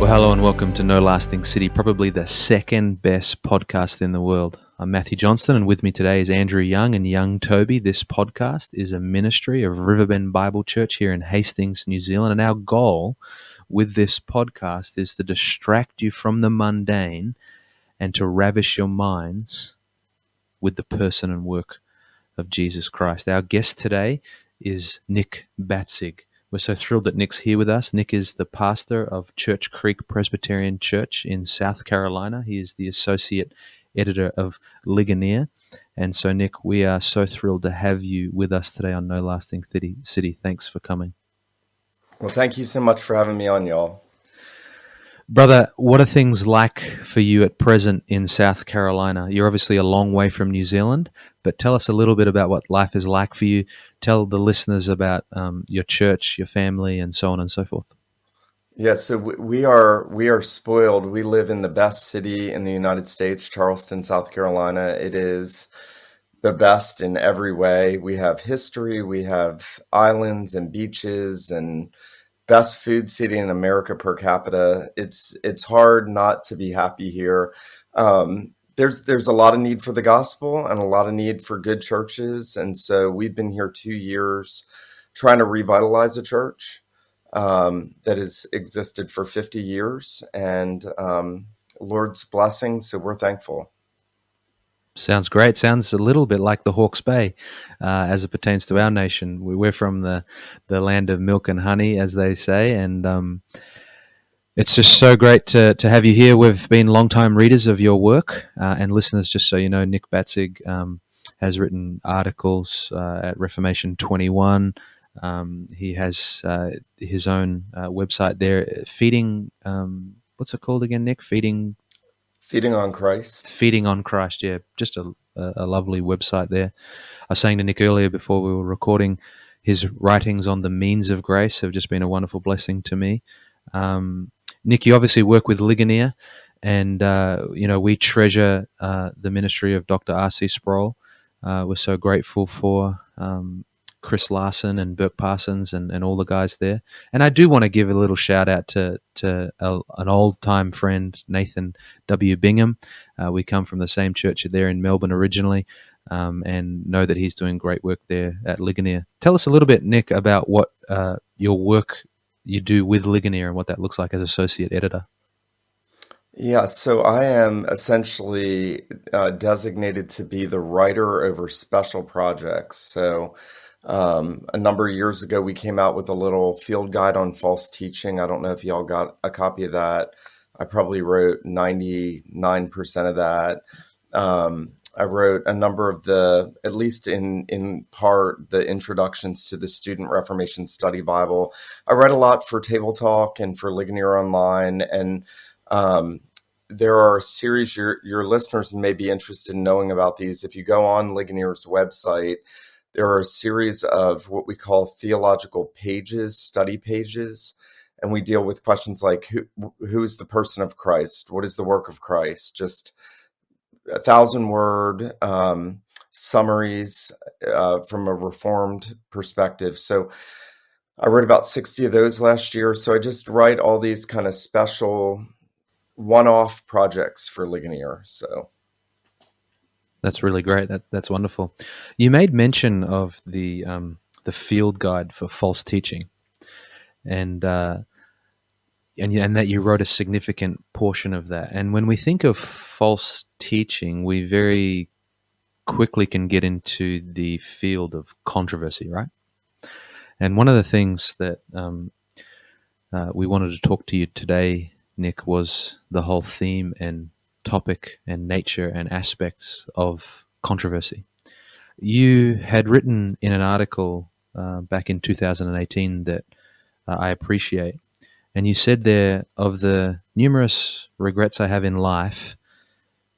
Well, hello and welcome to No Lasting City, probably the second best podcast in the world. I'm Matthew Johnston, and with me today is Andrew Young and young Toby. This podcast is a ministry of Riverbend Bible Church here in Hastings, New Zealand, and our goal with this podcast is to distract you from the mundane and to ravish your minds with the person and work of Jesus Christ. Our guest today is Nick Batizig. We're so thrilled that Nick's here with us. Nick is the pastor of Church Creek Presbyterian Church in South Carolina. He is the associate editor of Ligonier. And so, Nick, we are so thrilled to have you with us today on No Lasting City. Thanks for coming. Well, thank you so much for having me on, y'all. Brother, what are things like for you at present in South Carolina? You're obviously a long way from New Zealand, but tell us a little bit about what life is like for you. Tell the listeners about your church, your family, and so on and so forth. Yeah, so we are spoiled. We live in the best city in the United States, Charleston, South Carolina. It is the best in every way. We have history, we have islands and beaches, and best food city in America per capita. It's hard not to be happy here. There's a lot of need for the gospel and a lot of need for good churches, and so we've been here 2 years trying to revitalize a church that has existed for 50 years, and Lord's blessings. So we're thankful. Sounds great. Sounds a little bit like the Hawke's Bay as it pertains to our nation. We're from the land of milk and honey, as they say, and it's just so great to have you here. We've been longtime readers of your work and listeners. Just so you know, Nick Batizig has written articles at Reformation 21. He has his own website there, Feeding. What's it called again, Nick? Feeding on Christ. Feeding on Christ, yeah. Just a lovely website there. I was saying to Nick earlier before we were recording, his writings on the means of grace have just been a wonderful blessing to me. Nick, you obviously work with Ligonier, and we treasure the ministry of Dr. R.C. Sproul. We're so grateful for Chris Larson and Burke Parsons and all the guys there. And I do want to give a little shout out to an old time friend, Nathan W. Bingham. We come from the same church there in Melbourne originally, and know that he's doing great work there at Ligonier. Tell us a little bit, Nick, about what your work you do with Ligonier and what that looks like as associate editor. Yeah, so I am essentially designated to be the writer over special projects. So a number of years ago, we came out with a little field guide on false teaching. I don't know if y'all got a copy of that. I probably wrote 99% of that. I wrote a number of at least in part, the introductions to the Student Reformation Study Bible. I write a lot for Table Talk and for Ligonier Online, and there are a series your listeners may be interested in knowing about these. If you go on Ligonier's website, there are a series of what we call theological pages, study pages, and we deal with questions like who is the person of Christ? What is the work of Christ? Just 1,000-word summaries from a Reformed perspective. So I wrote about 60 of those last year. So I just write all these kind of special one-off projects for Ligonier. So that's really great. That's wonderful. You made mention of the field guide for false teaching, and that you wrote a significant portion of that. And when we think of false teaching, we very quickly can get into the field of controversy, right? And one of the things that we wanted to talk to you today, Nick, was the whole theme and topic and nature and aspects of controversy. You had written in an article back in 2018 that I appreciate, and you said there, of the numerous regrets I have in life,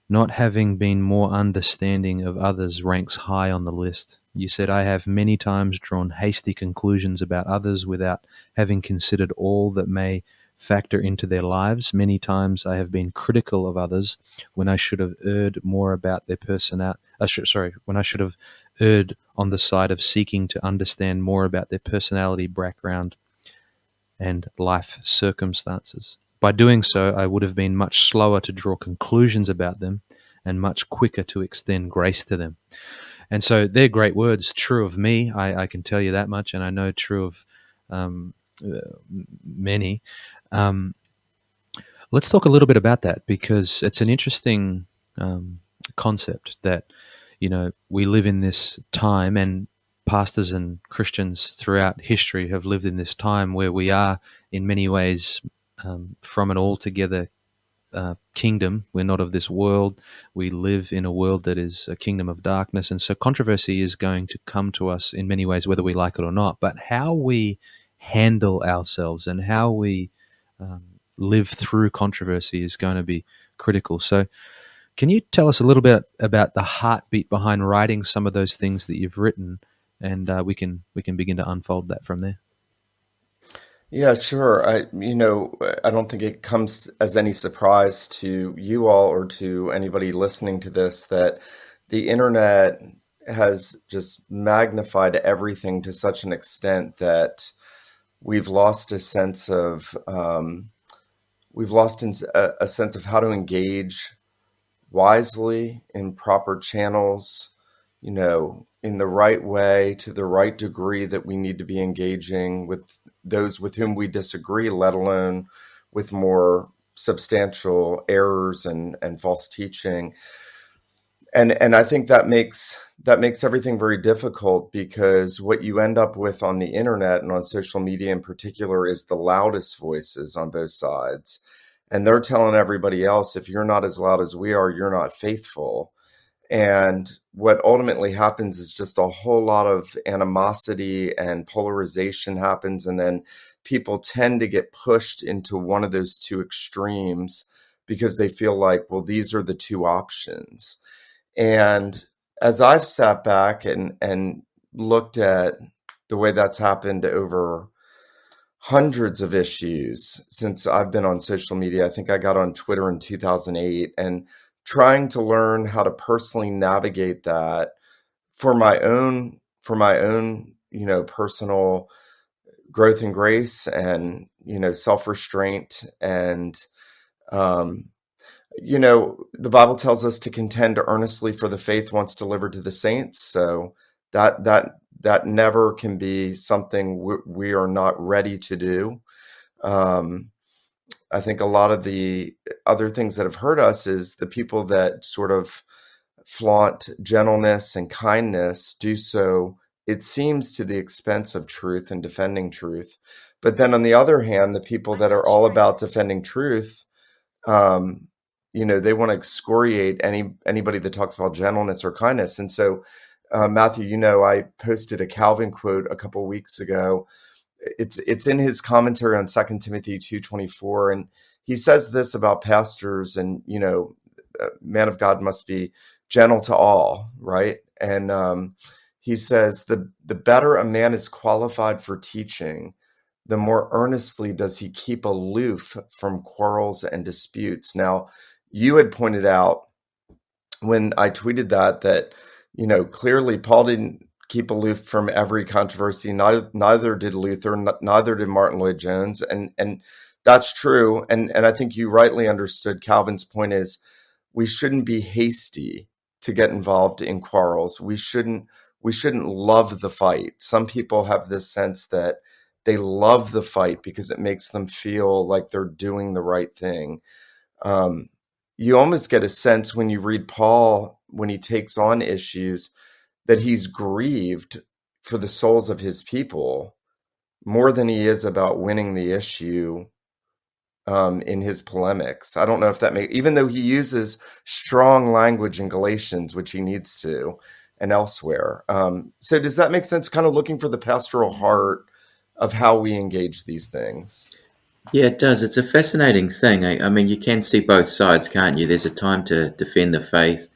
not having been more understanding of others ranks high on the list. You said, I have many times drawn hasty conclusions about others without having considered all that may factor into their lives. Many times I have been critical of others when I should have erred more about their when I should have erred on the side of seeking to understand more about their personality, background, and life circumstances. by doing so, I would have been much slower to draw conclusions about them and much quicker to extend grace to them. And so they're great words, true of me. I can tell you that much, and I know true of um, many. Um, let's talk a little bit about that because it's an interesting concept that, we live in this time, and pastors and Christians throughout history have lived in this time where we are, in many ways, from an altogether kingdom. We're not of this world. We live in a world that is a kingdom of darkness. And so controversy is going to come to us in many ways, whether we like it or not. But how we handle ourselves and how we live through controversy is going to be critical. So, can you tell us a little bit about the heartbeat behind writing some of those things that you've written, and we can begin to unfold that from there? Yeah, sure. I don't think it comes as any surprise to you all or to anybody listening to this that the internet has just magnified everything to such an extent that we've lost a sense of a sense of how to engage wisely in proper channels, in the right way, to the right degree that we need to be engaging with those with whom we disagree, let alone with more substantial errors and false teaching. And I think that makes everything very difficult because what you end up with on the internet and on social media in particular is the loudest voices on both sides. And they're telling everybody else, if you're not as loud as we are, you're not faithful. And what ultimately happens is just a whole lot of animosity and polarization happens. And then people tend to get pushed into one of those two extremes because they feel like, well, these are the two options. And as I've sat back and looked at the way that's happened over hundreds of issues since I've been on social media. I think I got on Twitter in 2008 and trying to learn how to personally navigate that for my own, personal growth and grace and, self-restraint and um the Bible tells us to contend earnestly for the faith once delivered to the saints. So that never can be something we are not ready to do. Um, I think a lot of the other things that have hurt us is the people that sort of flaunt gentleness and kindness do so, it seems, to the expense of truth and defending truth. But then on the other hand, the people that are all about defending truth, um, they want to excoriate anybody that talks about gentleness or kindness. And so, Matthew, I posted a Calvin quote a couple weeks ago. It's in his commentary on 2 Timothy 2:24, and he says this about pastors, and man of God must be gentle to all, right? And he says the better a man is qualified for teaching, the more earnestly does he keep aloof from quarrels and disputes. Now, you had pointed out when I tweeted that, clearly Paul didn't keep aloof from every controversy. Neither did Luther, neither did Martin Lloyd Jones. And that's true. And I think you rightly understood Calvin's point is we shouldn't be hasty to get involved in quarrels. We shouldn't love the fight. Some people have this sense that they love the fight because it makes them feel like they're doing the right thing. Um, you almost get a sense when you read Paul, when he takes on issues, that he's grieved for the souls of his people more than he is about winning the issue in his polemics. I don't know if that even though he uses strong language in Galatians, which he needs to, and elsewhere. So does that make sense? Kind of looking for the pastoral heart of how we engage these things. Yeah, it does. It's a fascinating thing. I mean, you can see both sides, can't you? There's a time to defend the faith,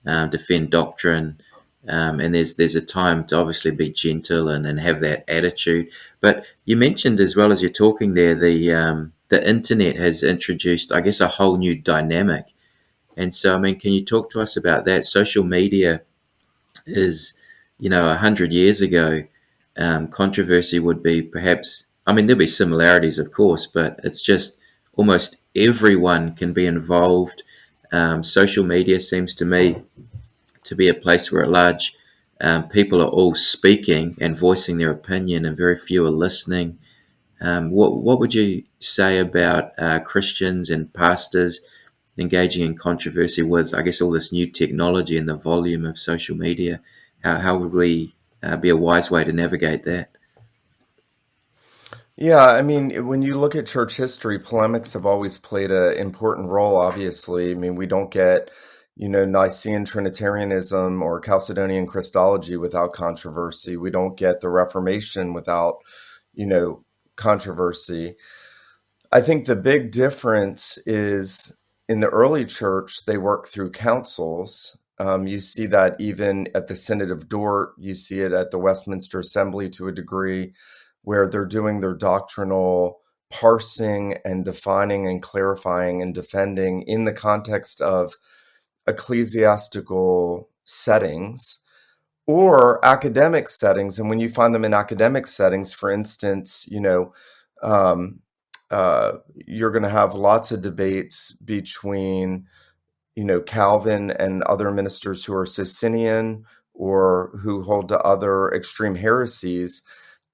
defend doctrine, and there's a time to obviously be gentle and have that attitude. But you mentioned, as well as you're talking there, the internet has introduced, I guess, a whole new dynamic. And so, I mean, can you talk to us about that? Social media is, 100 years ago, controversy would be perhaps, I mean, there'll be similarities, of course, but it's just almost everyone can be involved. Social media seems to me to be a place where at large people are all speaking and voicing their opinion, and very few are listening. What would you say about Christians and pastors engaging in controversy with, I guess, all this new technology and the volume of social media? How would we be a wise way to navigate that? Yeah, I mean, when you look at church history, polemics have always played an important role, obviously. I mean, we don't get, Nicene Trinitarianism or Chalcedonian Christology without controversy. We don't get the Reformation without, you know, controversy. I think the big difference is in the early church, they work through councils. You see that even at the Synod of Dort, you see it at the Westminster Assembly to a degree, where they're doing their doctrinal parsing and defining and clarifying and defending in the context of ecclesiastical settings or academic settings. And when you find them in academic settings, for instance, um, you're going to have lots of debates between, Calvin and other ministers who are Socinian or who hold to other extreme heresies.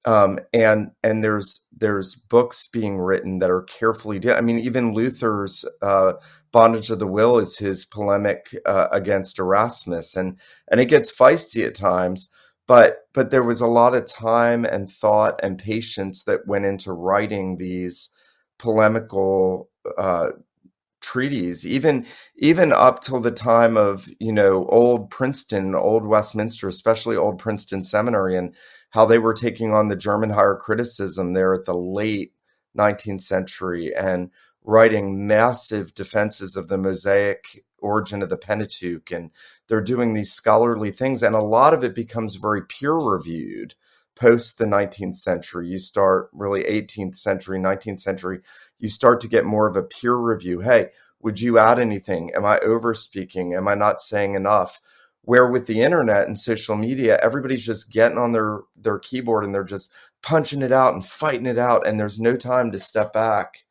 And there's books being written that are carefully I mean, even Luther's Bondage of the Will is his polemic against Erasmus, and it gets feisty at times. But there was a lot of time and thought and patience that went into writing these polemical treaties, even up till the time of old Princeton, old Westminster, especially old Princeton Seminary, and how they were taking on the German higher criticism there at the late 19th century and writing massive defenses of the Mosaic origin of the Pentateuch. And they're doing these scholarly things, and a lot of it becomes very peer reviewed post the 19th century. You start really 18th century, 19th century, you start to get more of a peer review. Hey, would you add anything? Am I over speaking? Am I not saying enough? Where with the internet and social media, everybody's just getting on their keyboard and they're just punching it out and fighting it out. And there's no time to step back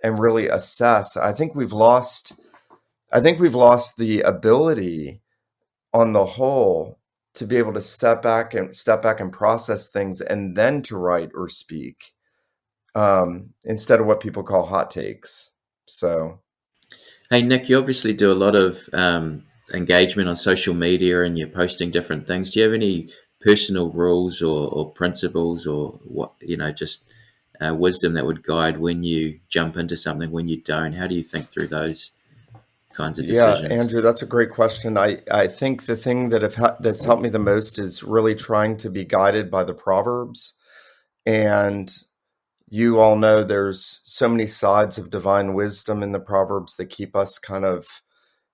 and really assess. I think we've lost the ability on the whole to be able to step back and process things and then to write or speak, instead of what people call hot takes. So, Hey, Nick, you obviously do a lot of engagement on social media and you're posting different things. Do you have any personal rules or principles or just wisdom that would guide when you jump into something, when you don't? How do you think through those kinds of yeah, decisions? Andrew, that's a great question. I think the thing that's helped me the most is really trying to be guided by the Proverbs. And you all know there's so many sides of divine wisdom in the Proverbs that keep us kind of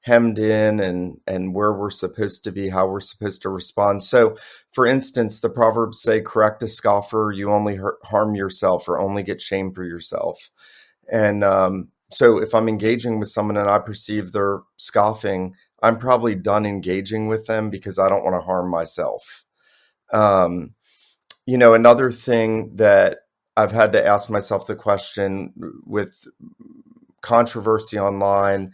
hemmed in and where we're supposed to be, how we're supposed to respond. So, for instance, the Proverbs say, correct a scoffer, you only harm yourself or only get shame for yourself. And so if I'm engaging with someone and I perceive they're scoffing, I'm probably done engaging with them because I don't want to harm myself. Another thing that I've had to ask myself the question with controversy online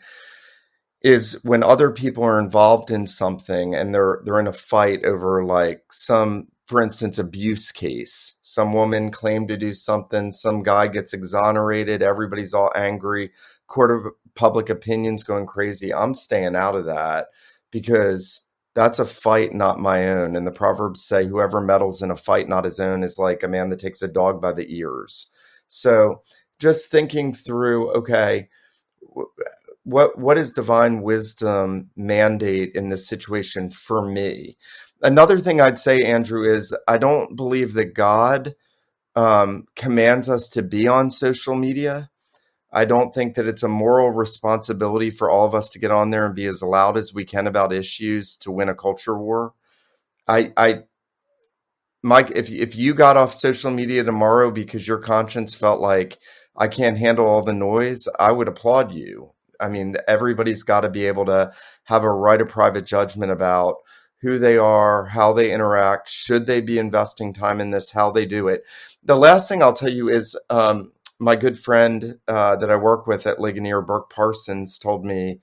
is when other people are involved in something and they're in a fight over like some, for instance, abuse case. Some woman claimed to do something, some guy gets exonerated, everybody's all angry, court of public opinion's going crazy. I'm staying out of that because that's a fight not my own. And the Proverbs say, whoever meddles in a fight not his own is like a man that takes a dog by the ears. So just thinking through, okay, what does divine wisdom mandate in this situation for me? Another thing I'd say, Andrew, is I don't believe that God commands us to be on social media. I don't think that it's a moral responsibility for all of us to get on there and be as loud as we can about issues to win a culture war. Mike, if you got off social media tomorrow because your conscience felt like I can't handle all the noise, I would applaud you. I mean, everybody's got to be able to have a right of private judgment about who they are, how they interact, should they be investing time in this, how they do it. The last thing I'll tell you is my good friend that I work with at Ligonier, Burke Parsons, told me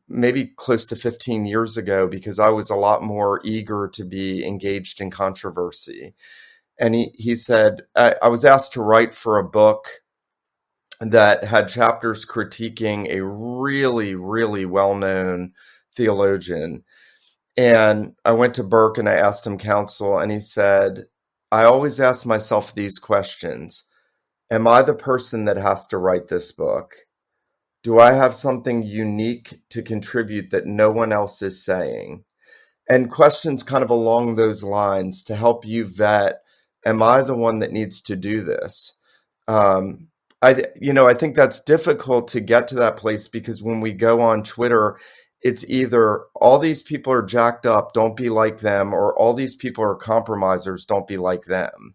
maybe close to 15 years ago, because I was a lot more eager to be engaged in controversy. And he said, I was asked to write for a book that had chapters critiquing a really, really well-known theologian. And I went to Burke and I asked him counsel, and he said, I always ask myself these questions. Am I the person that has to write this book? Do I have something unique to contribute that no one else is saying? And questions kind of along those lines to help you vet, am I the one that needs to do this? I think that's difficult to get to that place, because when we go on Twitter, it's either all these people are jacked up, don't be like them, or all these people are compromisers, don't be like them.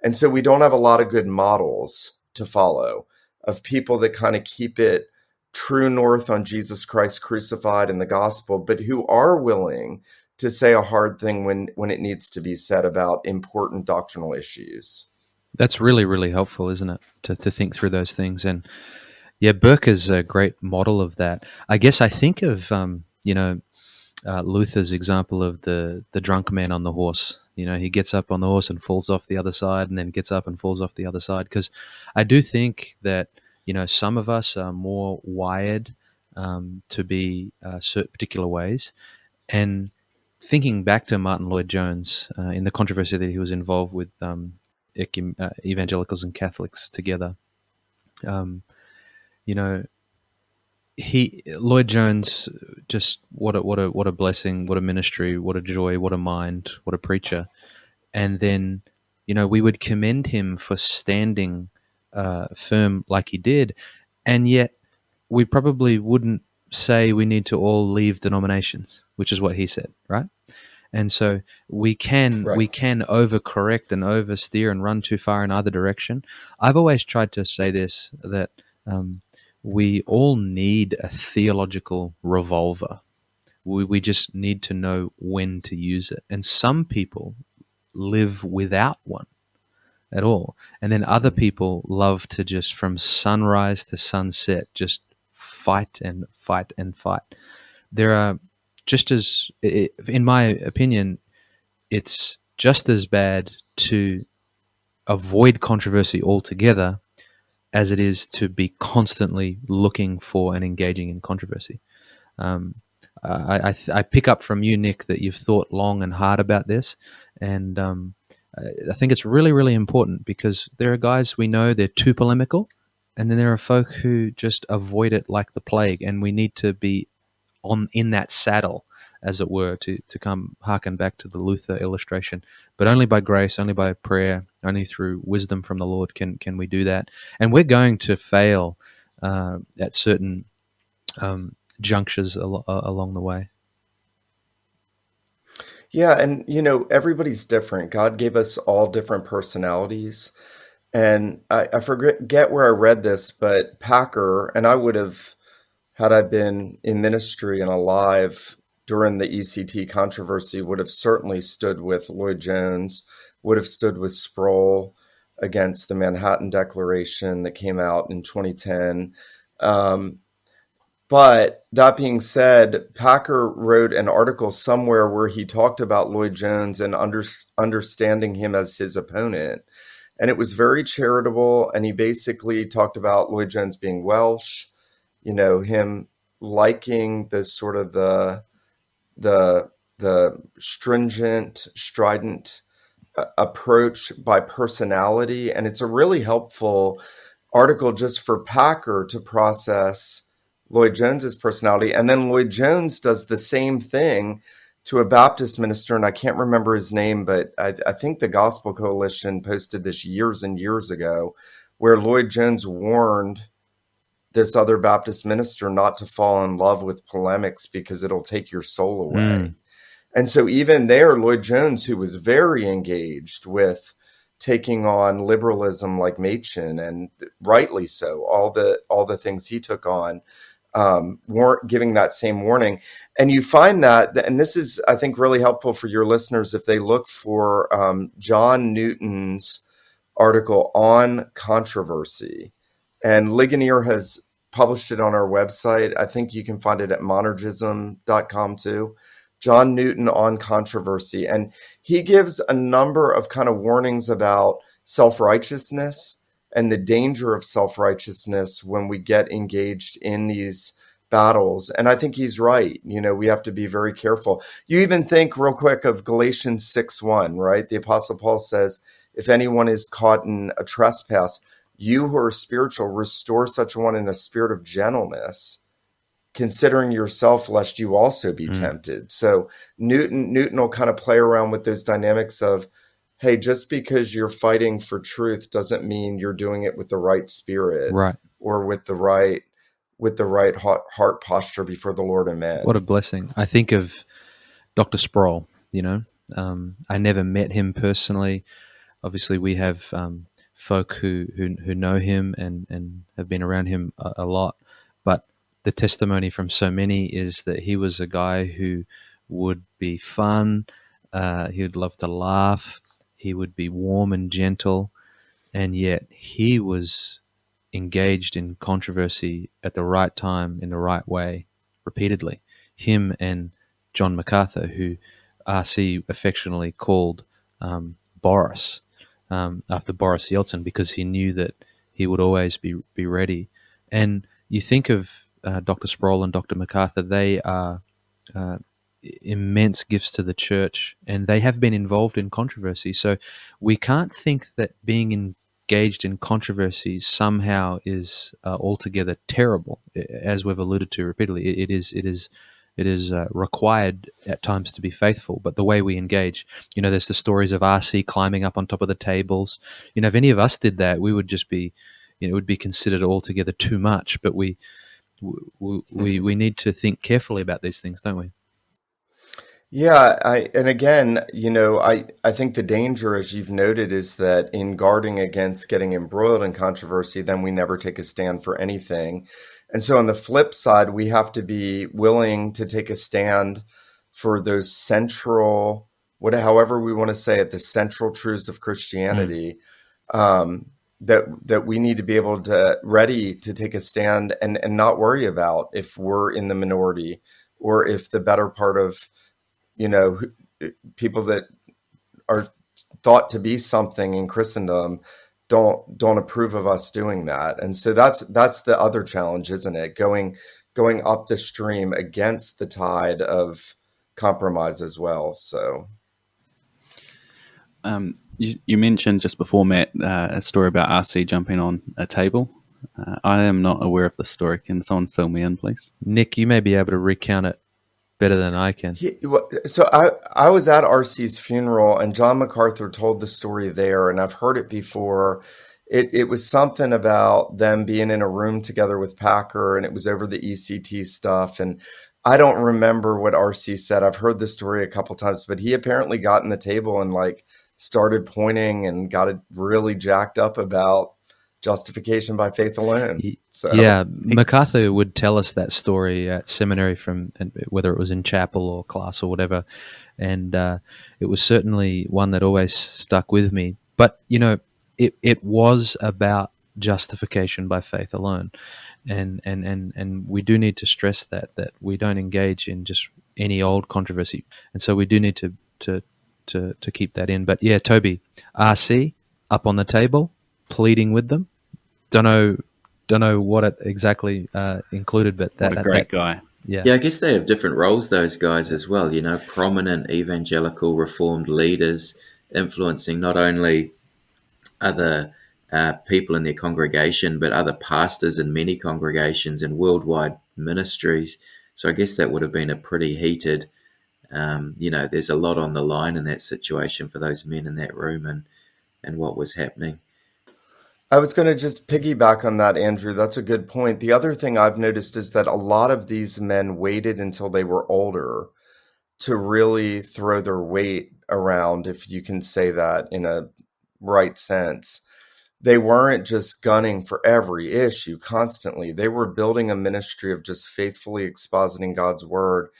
And so we don't have a lot of good models to follow of people that kind of keep it true north on Jesus Christ crucified and the gospel, but who are willing to say a hard thing when it needs to be said about important doctrinal issues. That's really, really helpful, isn't it? To think through those things. And yeah, Burke is a great model of that. I guess I think of, Luther's example of the drunk man on the horse. He gets up on the horse and falls off the other side, and then gets up and falls off the other side. Because I do think that, some of us are more wired to be certain particular ways. And thinking back to Martin Lloyd-Jones in the controversy that he was involved with, evangelicals and Catholics together, um, you know, Lloyd-Jones, just what a blessing, what a ministry, what a joy, what a mind, what a preacher. And then, we would commend him for standing firm like he did, and yet we probably wouldn't say we need to all leave denominations, which is what he said, right? And so we can Right. overcorrect and oversteer and run too far in either direction. I've always tried to say this, that we all need a theological revolver. We just need to know when to use it. And some people live without one at all. And then other people love to just, from sunrise to sunset, just fight and fight and fight. There are just as, in my opinion, it's just as bad to avoid controversy altogether as it is to be constantly looking for and engaging in controversy. Um, I pick up from you, Nick, that you've thought long and hard about this, and I think it's really, really important, because there are guys we know they're too polemical, and then there are folk who just avoid it like the plague, and we need to be in that saddle, as it were, to come harken back to the Luther illustration. But only by grace, only by prayer, only through wisdom from the Lord can we do that. And we're going to fail at certain junctures along the way. Yeah, and everybody's different. God gave us all different personalities. And I forget where I read this, but Packer, and I would have, had I been in ministry and alive during the ECT controversy, would have certainly stood with Lloyd-Jones, would have stood with Sproul against the Manhattan Declaration that came out in 2010. But that being said, Packer wrote an article somewhere where he talked about Lloyd-Jones and understanding him as his opponent. And it was very charitable. And he basically talked about Lloyd-Jones being Welsh, him liking the sort of the stringent, strident approach by personality. And it's a really helpful article just for Packer to process Lloyd-Jones's personality. And then Lloyd-Jones does the same thing to a Baptist minister, and I can't remember his name, but I think the Gospel Coalition posted this years and years ago, where Lloyd-Jones warned this other Baptist minister not to fall in love with polemics because it'll take your soul away. And so even there, Lloyd-Jones, who was very engaged with taking on liberalism like Machen, and rightly so, all the things he took on, weren't giving that same warning. And you find that, and this is, I think, really helpful for your listeners if they look for John Newton's article on controversy. And Ligonier has published it on our website. I think you can find it at monergism.com too. John Newton on Controversy. And he gives a number of kind of warnings about self-righteousness and the danger of self-righteousness when we get engaged in these battles. And I think he's right. We have to be very careful. You even think real quick of Galatians 6:1, right? The Apostle Paul says, if anyone is caught in a trespass, you who are spiritual, restore such a one in a spirit of gentleness, considering yourself, lest you also be tempted. So Newton will kind of play around with those dynamics of, hey, just because you're fighting for truth doesn't mean you're doing it with the right spirit, Right. or with the right heart posture before the Lord and men. What a blessing. I think of Dr. Sproul, I never met him personally. Obviously, we have folk who know him and have been around him a lot. But the testimony from so many is that he was a guy who would be fun. He would love to laugh. He would be warm and gentle. And yet he was engaged in controversy at the right time, in the right way, repeatedly. Him and John MacArthur, who R.C. affectionately called Boris, after Boris Yeltsin, because he knew that he would always be ready. And you think of Dr. Sproul and Dr. MacArthur, they are uh, immense gifts to the church, and they have been involved in controversy. So we can't think that being engaged in controversy somehow is altogether terrible, as we've alluded to repeatedly. It is required at times to be faithful, but the way we engage, there's the stories of RC climbing up on top of the tables. If any of us did that, we would just be, it would be considered altogether too much. But we need to think carefully about these things, don't we? Yeah, and again, I think the danger, as you've noted, is that in guarding against getting embroiled in controversy, then we never take a stand for anything. And so on the flip side, we have to be willing to take a stand for those central, however we want to say it, the central truths of Christianity, that we need to be able to ready to take a stand and not worry about if we're in the minority, or if the better part of people that are thought to be something in Christendom don't approve of us doing that. And so that's the other challenge, isn't it? Going up the stream against the tide of compromise as well. So you mentioned just before, Matt, a story about RC jumping on a table. I am not aware of the story. Can someone fill me in, please? Nick, you may be able to recount it better than I can. So I was at RC's funeral, and John MacArthur told the story there, and I've heard it before. It was something about them being in a room together with Packer, and it was over the ECT stuff. And I don't remember what RC said. I've heard the story a couple times, but he apparently got in the table and started pointing and got it really jacked up about justification by faith alone. So yeah, MacArthur would tell us that story at seminary, from whether it was in chapel or class or whatever, and it was certainly one that always stuck with me. But it was about justification by faith alone, and we do need to stress that we don't engage in just any old controversy, and so we do need to keep that in. But yeah, Toby, RC up on the table, pleading with them. Don't know what it exactly included, but what a great guy. Yeah, I guess they have different roles, those guys as well. Prominent evangelical reformed leaders influencing not only other people in their congregation, but other pastors in many congregations and worldwide ministries. So I guess that would have been a pretty heated, there's a lot on the line in that situation for those men in that room and what was happening. I was going to just piggyback on that, Andrew. That's a good point. The other thing I've noticed is that a lot of these men waited until they were older to really throw their weight around, if you can say that in a right sense. They weren't just gunning for every issue constantly. They were building a ministry of just faithfully expositing God's word.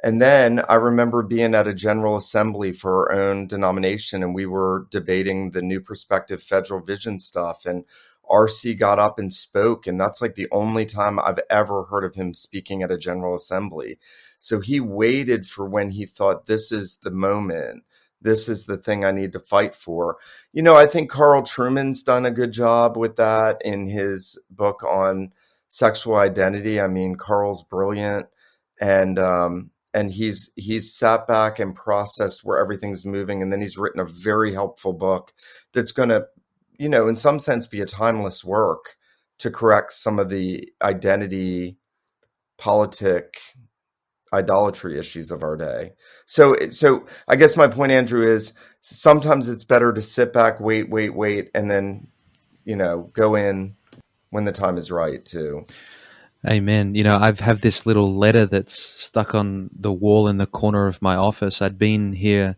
And then I remember being at a general assembly for our own denomination, and we were debating the New Perspective Federal Vision stuff. And RC got up and spoke, and that's like the only time I've ever heard of him speaking at a General Assembly. So he waited for when he thought, this is the moment. This is the thing I need to fight for. I think Carl Trueman's done a good job with that in his book on sexual identity. I mean, Carl's brilliant, and he's sat back and processed where everything's moving, and then he's written a very helpful book that's going to, in some sense, be a timeless work to correct some of the identity, politic, idolatry issues of our day. So I guess my point, Andrew, is sometimes it's better to sit back, wait, and then, go in when the time is right too. Amen. I've have this little letter that's stuck on the wall in the corner of my office. I'd been here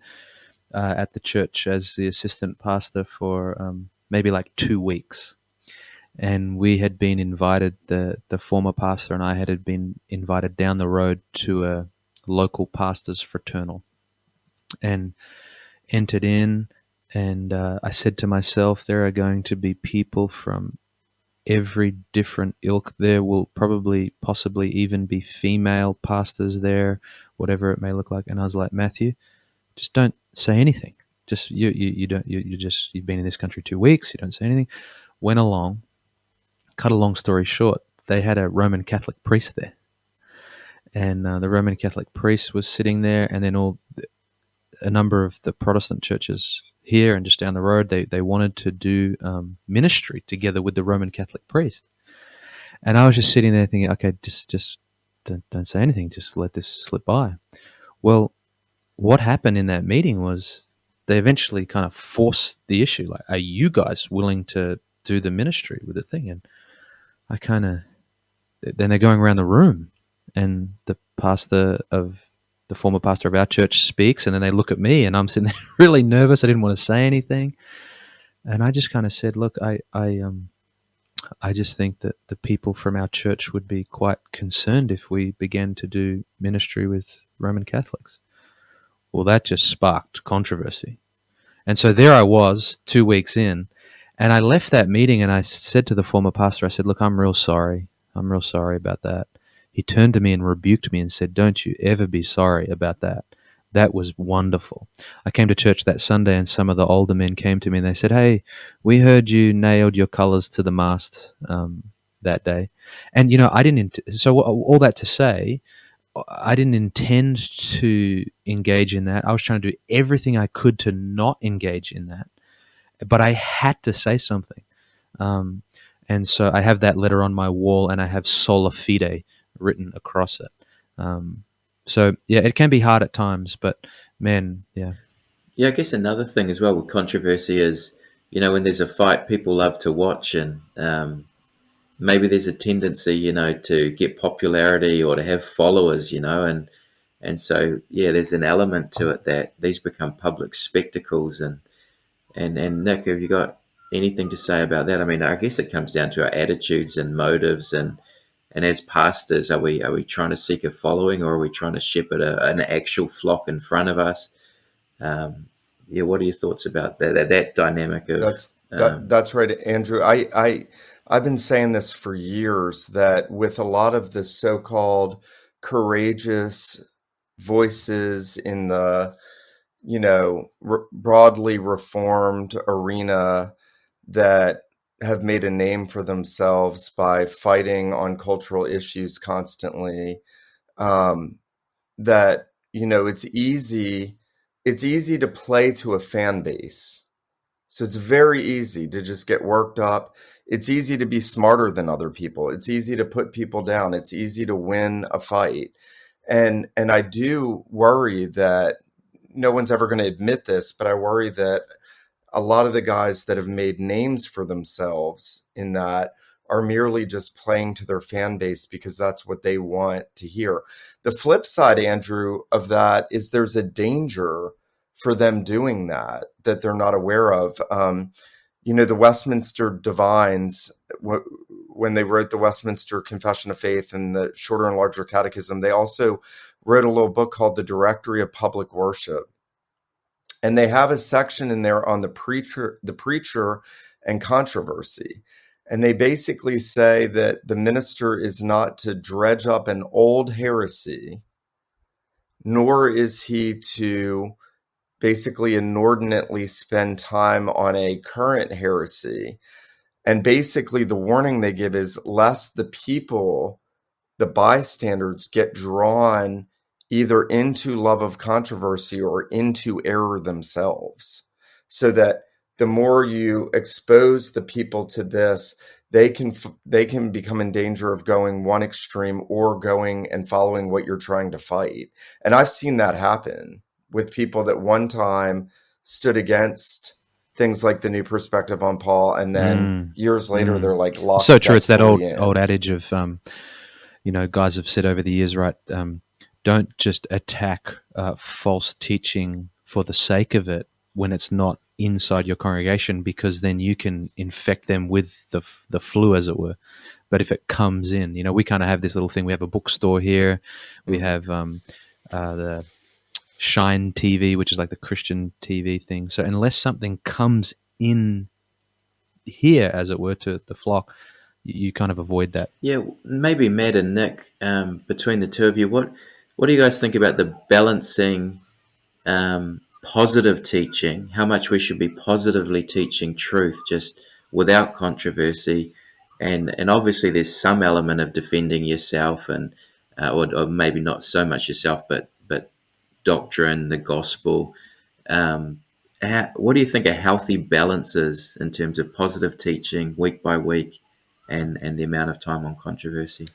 at the church as the assistant pastor for maybe like 2 weeks. And we had been invited, the former pastor and I had been invited down the road to a local pastor's fraternal, and entered in. And I said to myself, there are going to be people from every different ilk. There will possibly even be female pastors there, whatever it may look like. And I was like, Matthew, just don't say anything. Just you've been in this country 2 weeks. You don't say anything. Went along. Cut a long story short, they had a Roman Catholic priest there, and the Roman Catholic priest was sitting there, and then a number of the Protestant churches here and just down the road, they wanted to do ministry together with the Roman Catholic priest. And I was just sitting there thinking, okay, just don't say anything, just let this slip by. Well, what happened in that meeting was they eventually kind of forced the issue, like, are you guys willing to do the ministry with the thing? And then they're going around the room, and the former pastor of our church speaks, and then they look at me, and I'm sitting there really nervous. I didn't want to say anything. And I just kind of said, look, I just think that the people from our church would be quite concerned if we began to do ministry with Roman Catholics. Well, that just sparked controversy. And so there I was 2 weeks in, and I left that meeting, and I said to the former pastor, I said, look, I'm real sorry. I'm real sorry about that. He turned to me and rebuked me and said, don't you ever be sorry about that. That was wonderful. I came to church that Sunday, and some of the older men came to me and they said, hey, we heard you nailed your colors to the mast that day. And, I didn't, so all that to say, I didn't intend to engage in that. I was trying to do everything I could to not engage in that. But I had to say something. And so I have that letter on my wall, and I have sola fide written across it. So, yeah, it can be hard at times, but, man, yeah. Yeah, I guess another thing as well with controversy is, when there's a fight, people love to watch, and maybe there's a tendency, to get popularity or to have followers, and so, yeah, there's an element to it that these become public spectacles. And Nick, have you got anything to say about that? I mean, I guess it comes down to our attitudes and motives, and as pastors, are we trying to seek a following, or are we trying to shepherd an actual flock in front of us? Yeah, what are your thoughts about that dynamic of? That's right, Andrew. I've been saying this for years, that with a lot of the so-called courageous voices in the broadly reformed arena that have made a name for themselves by fighting on cultural issues constantly, that it's easy to play to a fan base. So it's very easy to just get worked up. It's easy to be smarter than other people. It's easy to put people down. It's easy to win a fight. And I do worry that no one's ever going to admit this, but I worry that a lot of the guys that have made names for themselves in that are merely just playing to their fan base because that's what they want to hear. The flip side, Andrew, of that is there's a danger for them doing that they're not aware of. The Westminster Divines, when they wrote the Westminster Confession of Faith and the Shorter and Larger Catechism, they also wrote a little book called The Directory of Public Worship. And they have a section in there on the preacher and controversy. And they basically say that the minister is not to dredge up an old heresy, nor is he to basically inordinately spend time on a current heresy. And basically, the warning they give is lest the people, the bystanders, get drawn either into love of controversy or into error themselves. So that the more you expose the people to this, they can become in danger of going one extreme or going and following what you're trying to fight. And I've seen that happen with people that one time stood against things like the New Perspective on Paul, and then years later they're like So true. lockstep It's that fully old in. adage of, guys have said over the years, right? Don't just attack false teaching for the sake of it when it's not inside your congregation, because then you can infect them with the flu, as it were. But if it comes in, we kind of have this little thing. We have a bookstore here. We have the Shine TV, which is like the Christian TV thing. So unless something comes in here, as it were, to the flock, you kind of avoid that. Yeah, maybe Matt and Nick, between the two of you, what do you guys think about the balancing positive teaching, how much we should be positively teaching truth just without controversy, and obviously there's some element of defending yourself and or maybe not so much yourself, but doctrine, the gospel. What do you think a healthy balance is in terms of positive teaching week by week and the amount of time on controversy?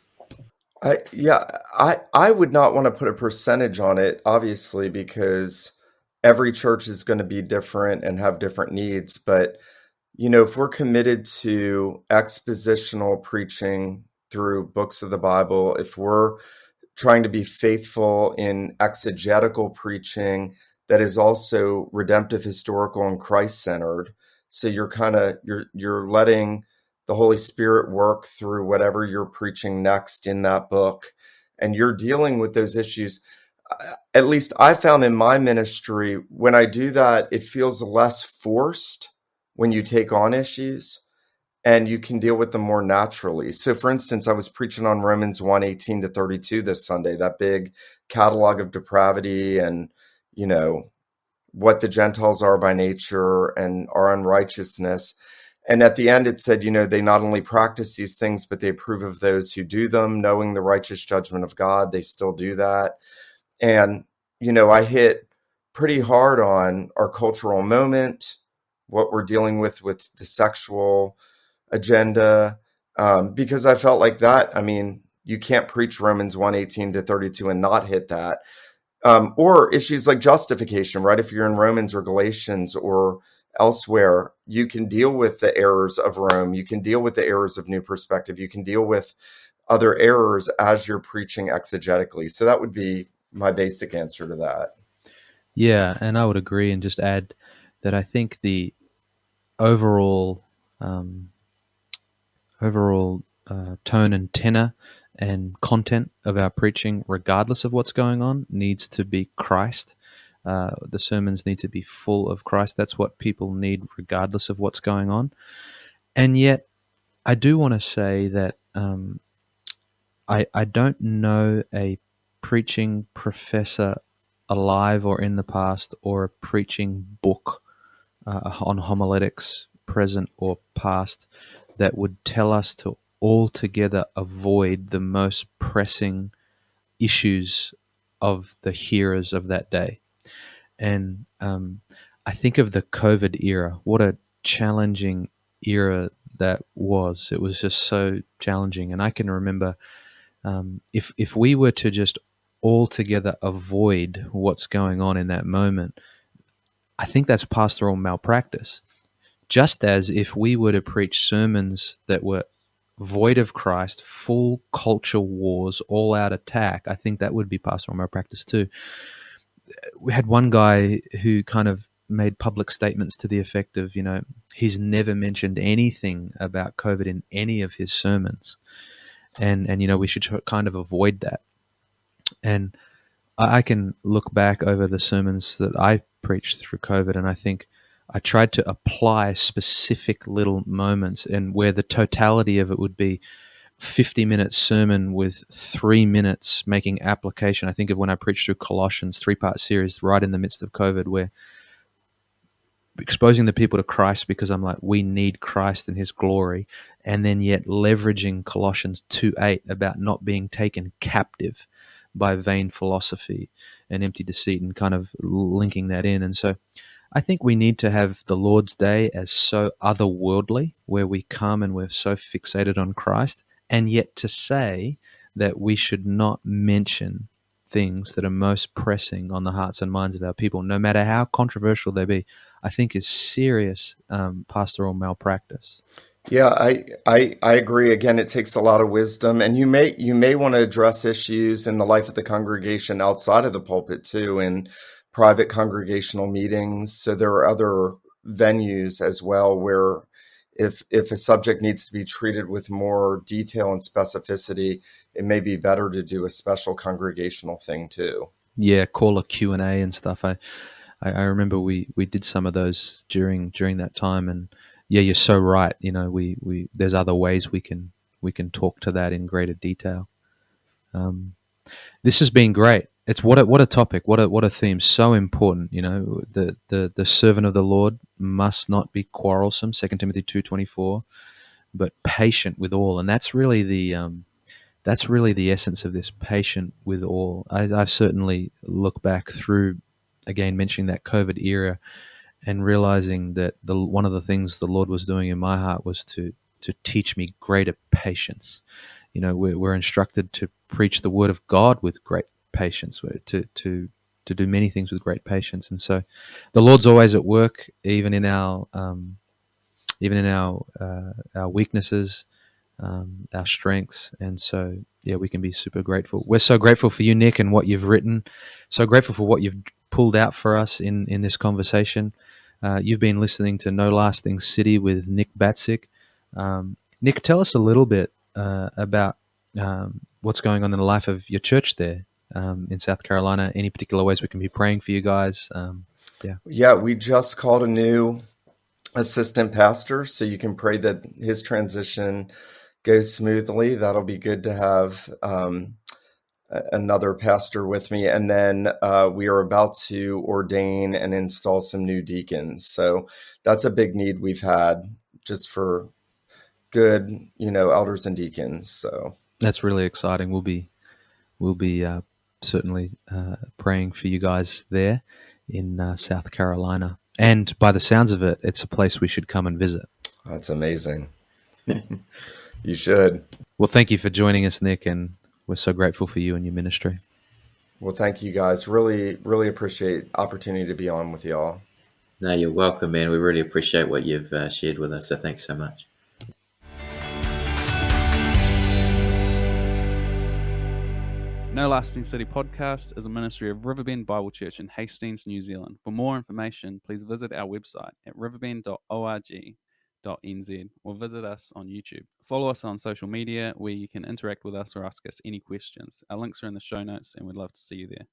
I would not want to put a percentage on it, obviously, because every church is going to be different and have different needs. But, if we're committed to expositional preaching through books of the Bible, if we're trying to be faithful in exegetical preaching that is also redemptive, historical, and Christ-centered, so you're letting the Holy Spirit work through whatever you're preaching next in that book, and you're dealing with those issues. At least I found in my ministry, when I do that, it feels less forced when you take on issues, and you can deal with them more naturally. So for instance, I was preaching on Romans 1:18-32 this Sunday, that big catalog of depravity and, what the Gentiles are by nature and our unrighteousness. And at the end, it said, they not only practice these things, but they approve of those who do them, knowing the righteous judgment of God. They still do that. And, I hit pretty hard on our cultural moment, what we're dealing with the sexual agenda, because I felt like that. I mean, you can't preach Romans 1:18-32 and not hit that. Or issues like justification, right? If you're in Romans or Galatians or elsewhere, you can deal with the errors of Rome. You can deal with the errors of New Perspective. You can deal with other errors as you're preaching exegetically. So that would be my basic answer to that. Yeah, and I would agree and just add that I think the overall tone and tenor and content of our preaching, regardless of what's going on, needs to be Christ. The sermons need to be full of Christ. That's what people need, regardless of what's going on. And yet, I do want to say that I don't know a preaching professor alive or in the past, or a preaching book on homiletics, present or past, that would tell us to altogether avoid the most pressing issues of the hearers of that day. And I think of the COVID era. What a challenging era that was. It was just so challenging. And I can remember if we were to just altogether avoid what's going on in that moment, I think that's pastoral malpractice. Just as if we were to preach sermons that were void of Christ, full culture wars, all out attack, I think that would be pastoral malpractice too. We had one guy who kind of made public statements to the effect of, he's never mentioned anything about COVID in any of his sermons. And we should kind of avoid that. And I can look back over the sermons that I preached through COVID, and I think I tried to apply specific little moments, and where the totality of it would be 50-minute sermon with 3 minutes making application. I think of when I preached through Colossians, 3-part series, right in the midst of COVID, where exposing the people to Christ, because I'm like, we need Christ and his glory, and then yet leveraging Colossians 2:8 about not being taken captive by vain philosophy and empty deceit, and kind of linking that in. And so I think we need to have the Lord's Day as so otherworldly, where we come and we're so fixated on Christ, and yet to say that we should not mention things that are most pressing on the hearts and minds of our people, no matter how controversial they be, I think is serious pastoral malpractice. Yeah, I agree. Again, it takes a lot of wisdom, and you may want to address issues in the life of the congregation outside of the pulpit too, in private congregational meetings. So there are other venues as well where if a subject needs to be treated with more detail and specificity, it may be better to do a special congregational thing too. Yeah, call a Q&A and stuff. I remember we did some of those during that time, and yeah, you're so right. You know, we there's other ways we can talk to that in greater detail. Um, this has been great. It's what a topic, what a theme, so important. You know, the servant of the Lord must not be quarrelsome, 2 Timothy 2:24, but patient with all, and that's really the essence of this, patient with all. I've certainly looked back through, again, mentioning that COVID era, and realizing that one of the things the Lord was doing in my heart was to teach me greater patience. You know, we're instructed to preach the word of God with great patience, to do many things with great patience, and so the Lord's always at work, even in our weaknesses, our strengths. And so, yeah, we can be super grateful. We're so grateful for you, Nick, and what you've written. So grateful for what you've pulled out for us in this conversation. You've been listening to No Lasting City with Nick Batizig. Nick, tell us a little bit about what's going on in the life of your church there in South Carolina. Any particular ways we can be praying for you guys? Yeah. Yeah, we just called a new assistant pastor, so you can pray that his transition goes smoothly. That'll be good to have another pastor with me. And then we are about to ordain and install some new deacons. So that's a big need we've had, just for good, elders and deacons. So That's really exciting. We'll be certainly praying for you guys there in South Carolina. And by the sounds of it, it's a place we should come and visit. that's amazing. You should. Well, thank you for joining us, Nick, and we're so grateful for you and your ministry. Well, thank you guys. Really, really appreciate opportunity to be on with y'all. No, you're welcome, man. We really appreciate what you've shared with us. So thanks so much. No Lasting City podcast is a ministry of Riverbend Bible Church in Hastings, New Zealand. For more information, please visit our website at riverbend.org.nz or visit us on YouTube. Follow us on social media where you can interact with us or ask us any questions. Our links are in the show notes, and we'd love to see you there.